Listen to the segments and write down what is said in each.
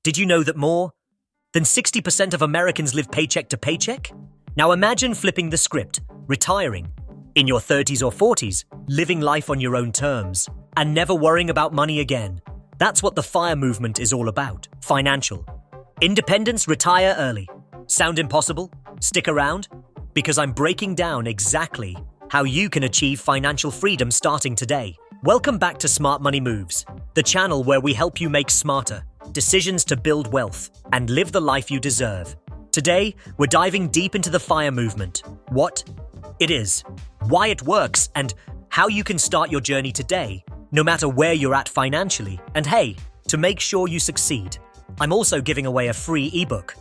Did you know that more than 60% of Americans live paycheck to paycheck? Now imagine flipping the script, retiring in your 30s or 40s, living life on your own terms, and never worrying about money again. That's what the FIRE movement is all about. Financial independence, retire early. Sound impossible? Stick around, because I'm breaking down exactly how you can achieve financial freedom starting today. Welcome back to Smart Money Moves, the channel where we help you make smarter decisions to build wealth and live the life you deserve. Today, we're diving deep into the FIRE movement, what it is, why it works, and how you can start your journey today, no matter where you're at financially. And hey, to make sure you succeed, I'm also giving away a free ebook,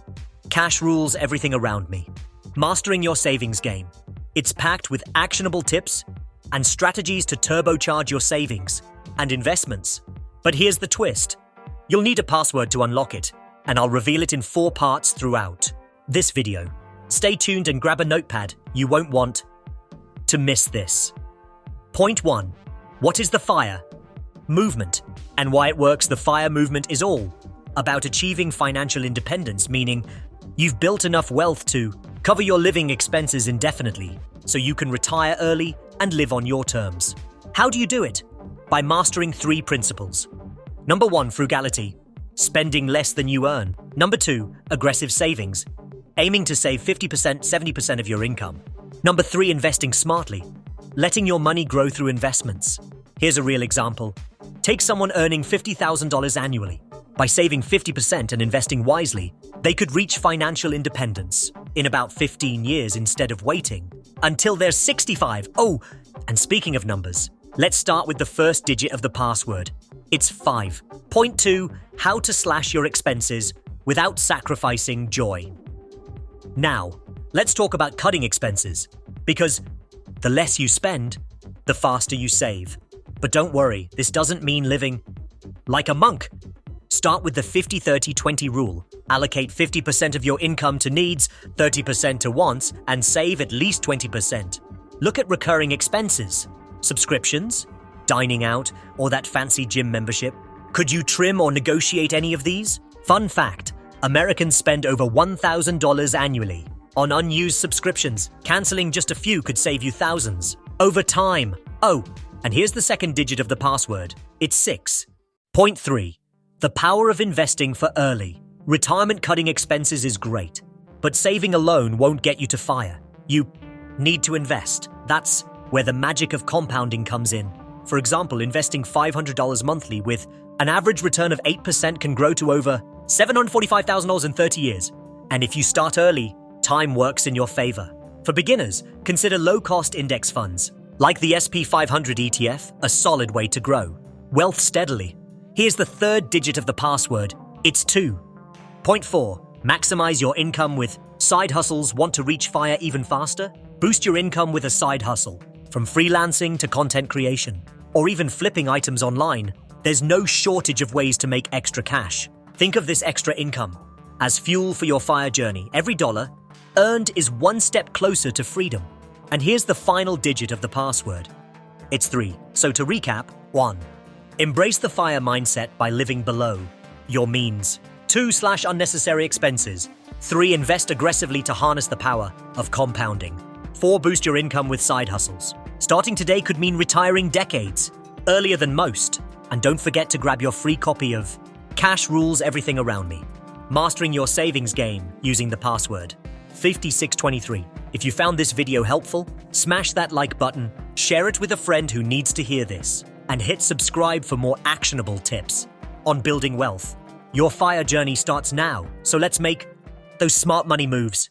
Cash Rules Everything Around Me, Mastering Your Savings Game. It's packed with actionable tips and strategies to turbocharge your savings and investments. But here's the twist. You'll need a password to unlock it, and I'll reveal it in 4 parts throughout this video. Stay tuned and grab a notepad. You won't want to miss this. Point 1. What is the FIRE movement and why it works? The FIRE movement is all about achieving financial independence, meaning you've built enough wealth to cover your living expenses indefinitely so you can retire early and live on your terms. How do you do it? By mastering 3 principles. Number 1, frugality, spending less than you earn. Number 2, aggressive savings, aiming to save 50%, 70% of your income. Number 3, investing smartly, letting your money grow through investments. Here's a real example. Take someone earning $50,000 annually. By saving 50% and investing wisely, they could reach financial independence in about 15 years instead of waiting until they're 65. Oh, and speaking of numbers, let's start with the first digit of the password. It's 5. Point 2, how to slash your expenses without sacrificing joy. Now, let's talk about cutting expenses, because the less you spend, the faster you save. But don't worry, this doesn't mean living like a monk. Start with the 50-30-20 rule. Allocate 50% of your income to needs, 30% to wants, and save at least 20%. Look at recurring expenses, subscriptions, dining out, or that fancy gym membership. Could you trim or negotiate any of these? Fun fact, Americans spend over $1,000 annually on unused subscriptions. Canceling just a few could save you thousands over time. Oh, and here's the second digit of the password. It's 6. Point 3. The power of investing for early. Retirement cutting expenses is great, but saving alone won't get you to FIRE. You need to invest. That's where the magic of compounding comes in. For example, investing $500 monthly with an average return of 8% can grow to over $745,000 in 30 years. And if you start early, time works in your favor. For beginners, consider low-cost index funds, like the SP 500 ETF, a solid way to grow wealth steadily. Here's the third digit of the password. It's 2. Point 4. Maximize your income with side hustles. Want to reach FIRE even faster? Boost your income with a side hustle. From freelancing to content creation, or even flipping items online, there's no shortage of ways to make extra cash. Think of this extra income as fuel for your FIRE journey. Every dollar earned is one step closer to freedom. And here's the final digit of the password. It's 3. So to recap, 1. Embrace the FIRE mindset by living below your means. 2. Slash unnecessary expenses. 3. Invest aggressively to harness the power of compounding. 4. Boost your income with side hustles. Starting today could mean retiring decades earlier than most. And don't forget to grab your free copy of Cash Rules Everything Around Me, Mastering Your Savings Game using the password 5623. If you found this video helpful, smash that like button, share it with a friend who needs to hear this, and hit subscribe for more actionable tips on building wealth. Your FIRE journey starts now, so let's make those smart money moves.